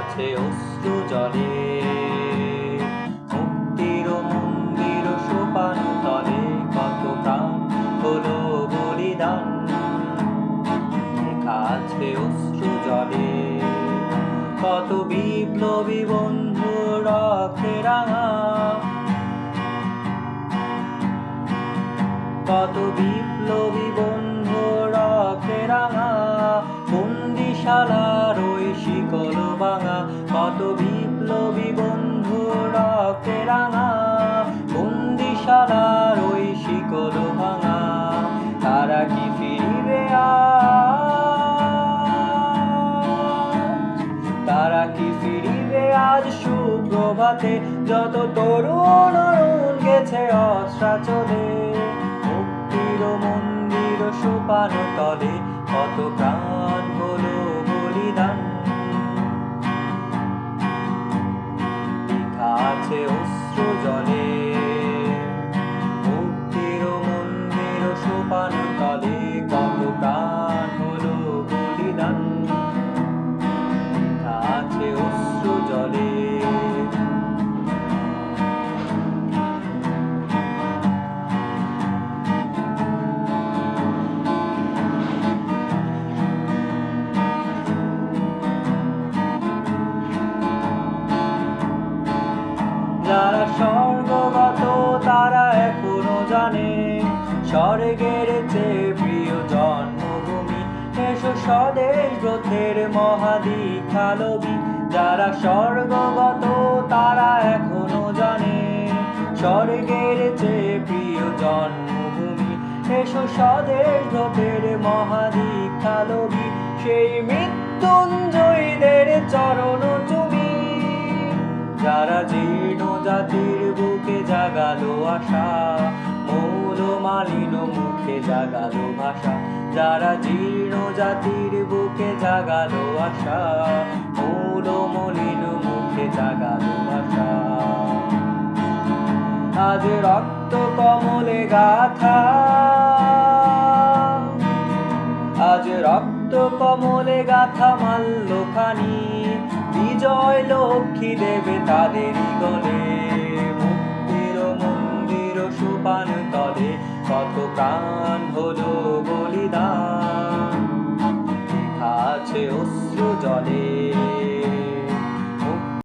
আছে অশ্রু জলে, মুক্তির মন্দির সোপান তলে কত প্রাণ হলো বলিদান। লেখা আছে অশ্রু জলে, কত বিপ্লবী বন্ধু রক্তে রাঙা, কত বিপ্লবী বন্ধু রক্তে রাঙা, বন্দিশালার ওই শিকল ভাঙা। কত বিপ্লবী বন্ধু রক্তে রাঙা, বন্দিশালার ওই শিকল ভাঙা। তারা কি ফিরবে আজ, তারা কি ফিরিবে আজ সুপ্রভাতে? যত তরুণ অরুণ গেছে অস্ত্রাচলে, মুক্তির মন্দির সোপান তলে কত প্রাণ হলো বলিদান। লেখা আছে অশ্রু জলে, মুক্তির মন্দির সোপান তলে কত প্রাণ হলো বলিদান। লেখা আছে অশ্রু জলে। যারা স্বর্গগত তারা এখনো জানে, স্বর্গের চেয়ে প্রিয় জন্মভূমি। এসো স্বদেশ ব্রতের মহাদীক্ষা লবি। যারা স্বর্গগত তারা এখনো জানে, স্বর্গের চেয়ে প্রিয় জন্মভূমি। এসো স্বদেশ ব্রতের মহাদীক্ষা লবি। সেই মৃত্যুঞ্জয়ীদের চরণ চুমি, যারা জীর্ণ জাতির বুকে জাগালো আশা, মৌল মালিন মুখে জাগালো ভাষা। যারা জীর্ণ জাতির বুকে জাগালো আশা, মৌল মলিন মুখে জাগালো ভাষা। আজ রক্ত কমলে গাথা, আজ রক্ত কমলে গাথা মাল্যখানি। বিজয় লক্ষ্মী দেবে তাদেরই গলে।